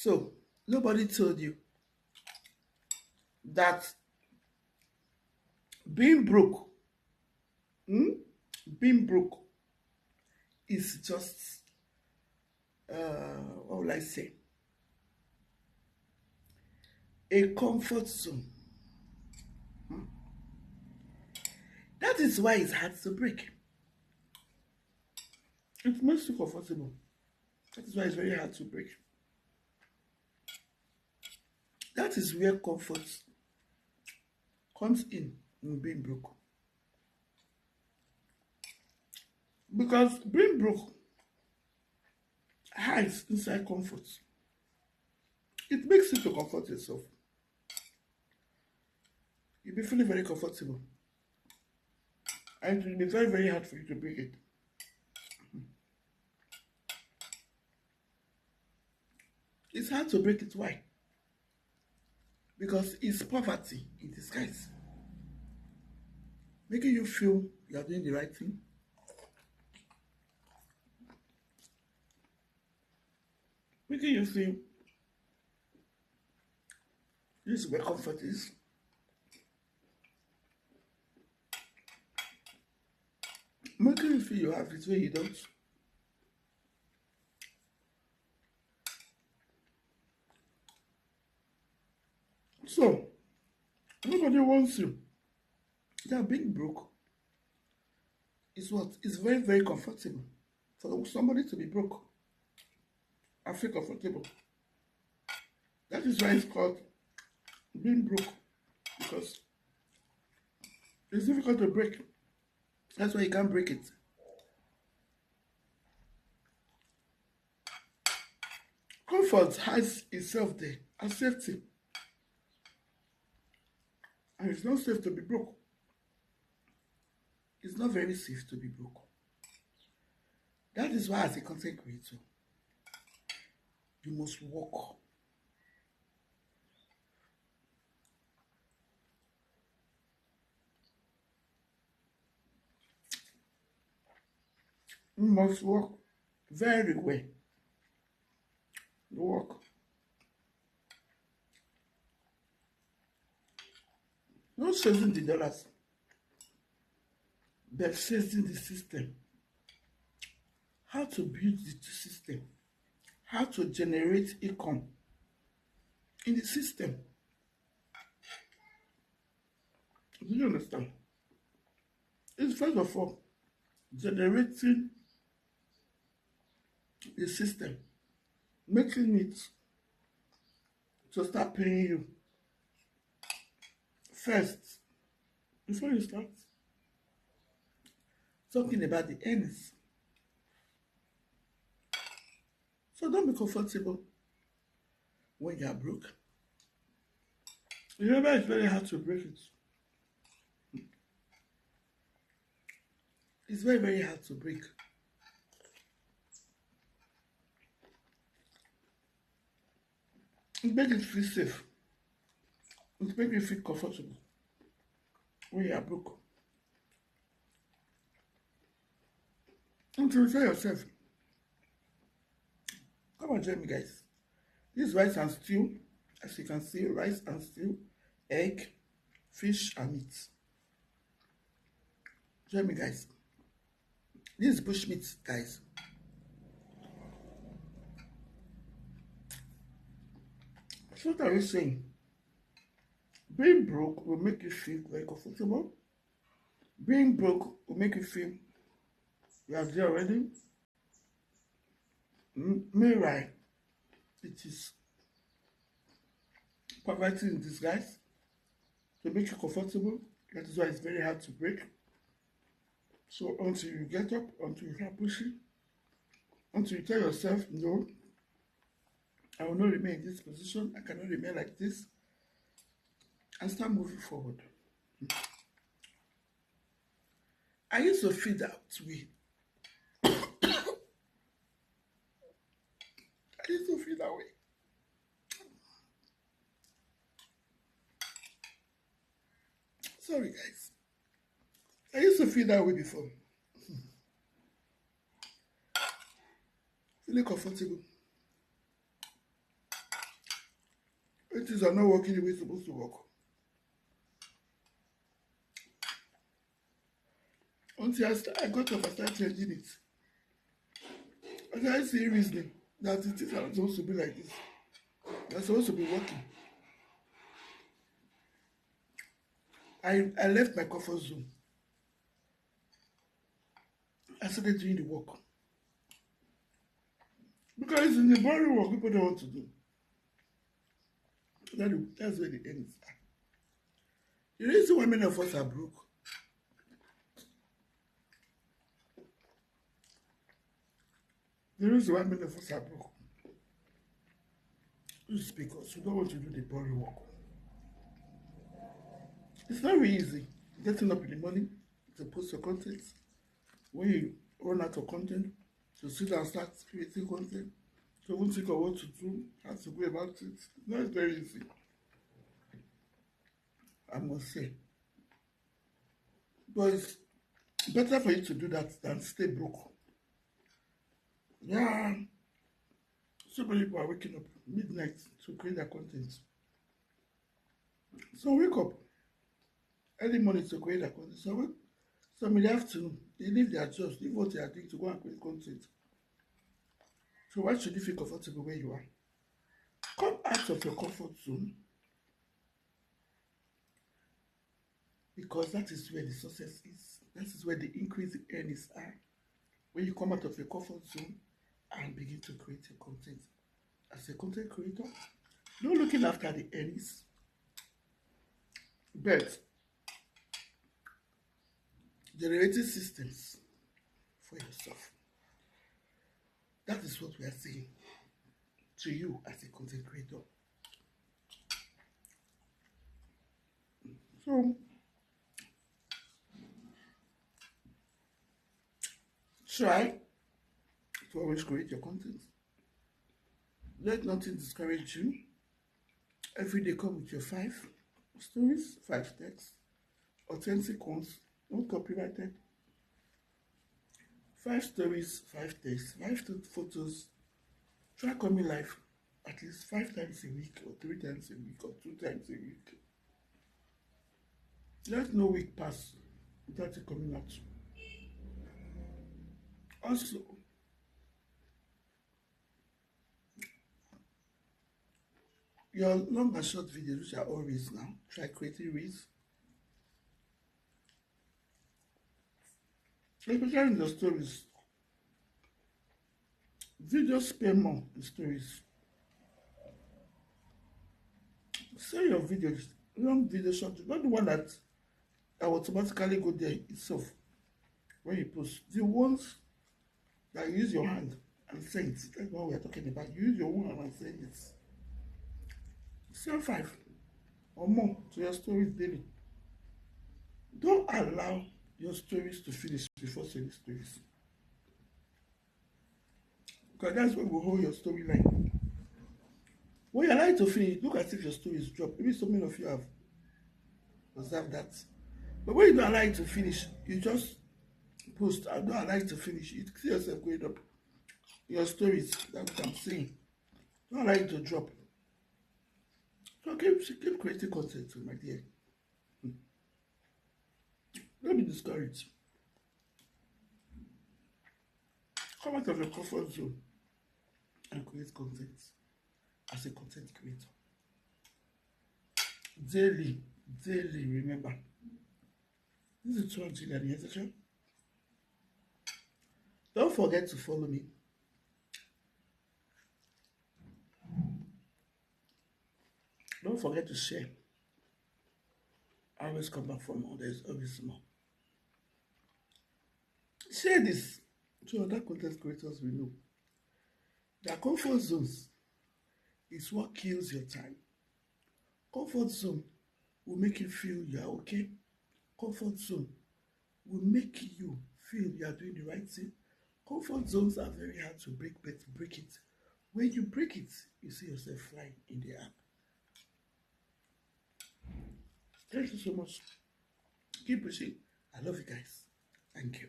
So nobody told you that being broke, hmm, being broke is just what will I say? A comfort zone. That is why it's hard to break. It makes you comfortable. That is why it's very hard to break. That is where comfort comes in being broke. Because being broke hides inside comfort. It makes you to comfort yourself. You'll be feeling very comfortable. And it will be very, very hard for you to break it. It's hard to break it. Why? Because it's poverty in disguise. Making you feel you are doing the right thing. Making you feel this is where comfort is. Making you feel you have it where you don't. So, nobody wants you. Yeah, being broke is what? It's very, very comfortable for somebody to be broke. I feel comfortable. That is why it's called being broke. Because it's difficult to break. That's why you can't break it. Comfort hides itself there as safety. And it's not safe to be broke. It's not very safe to be broke. That is why, as a content creator, you must work. You must work very well. Work. Not chasing the dollars, but chasing the system. How to build the system. How to generate income in the system. Do you understand? It's first of all generating the system, making it to start paying you first before you start talking about the earnings. So don't be comfortable when you are broke. Remember, it's very hard to break it. It's very, very hard to break. It makes you feel safe. It makes you feel comfortable when you are broke. And to tell yourself, come on, join me, guys. This is rice and stew. As you can see, rice and stew, egg, fish, and meat. Join me, guys. This is bush meat, guys. So what are we saying? Being broke will make you feel very comfortable. Being broke will make you feel you are there already. Meanwhile, it is poverty in disguise to make you comfortable. That is why it's very hard to break. So until you get up, until you start pushing, until you tell yourself, no, I will not remain in this position, I cannot remain like this, and start moving forward. I used to feel that way. I used to feel that way. Sorry, guys. I used to feel that way before. Feeling comfortable. when things are not working the way it's supposed to work. Until I got up and started changing it. I started seeing reasoning that the things are not supposed to be like this. They're supposed to be working. I left my comfort zone. I started doing the work. Because it's in the boring work people don't want to do. That's where the end is. The reason why many of us are broke is because we don't want to do the boring work. It's not really easy getting up in the morning to post your content. When you run out of content, to sit and start creating content, to even think of what to do, how to go about it. It's not very easy, I must say. But it's better for you to do that than stay broke. Yeah, so many people are waking up midnight to create their content. So wake up early morning to create their content. Some in the afternoon, they leave their jobs, leave what they are doing to go and create content. So why should you feel comfortable where you are? Come out of your comfort zone, because that is where the success is. That is where the increase in earnings are. When you come out of your comfort zone and begin to create your content. As a content creator, not looking after the earnings, but generating systems for yourself. That is what we are saying to you as a content creator. So, try to always create your content. Let nothing discourage you. Every day come with your 5 stories, 5 texts, authentic ones, not copyrighted. 5 stories, 5 texts, 5 photos. Try coming live at least 5 times a week, or 3 times a week, or 2 times a week. Let no week pass without it coming out. Also, your long and short videos, which are all reels now, try creating reels. Especially in the stories. Videos spare more in stories. Say your videos, long video short, not the one that automatically go there itself when you post. The ones that you use your hand and send, that's what we are talking about. You use your own hand and send it. Send 5 or more to your stories daily. Don't allow your stories to finish before sending stories. Because that's when we hold your storyline. When you allow it to finish, look as if your stories drop. Maybe so many of you have observed that. But when you don't allow it to finish, you just post and don't allow it to finish. You see yourself going up. Your stories, that's what I'm saying. Don't allow it to drop. So keep creating content, my dear. Don't be discouraged. Come out of your comfort zone and create content as a content creator. Daily, remember. This is 200 at the end. Don't forget to follow me. Don't forget to share. I always come back for more. There's always more. Share this to other content creators we know. Their comfort zones is what kills your time. Comfort zone will make you feel you are okay. Comfort zone will make you feel you are doing the right thing. Comfort zones are very hard to break, but break it. When you break it, you see yourself flying in the air. Thank you so much. Keep pushing. I love you guys. Thank you.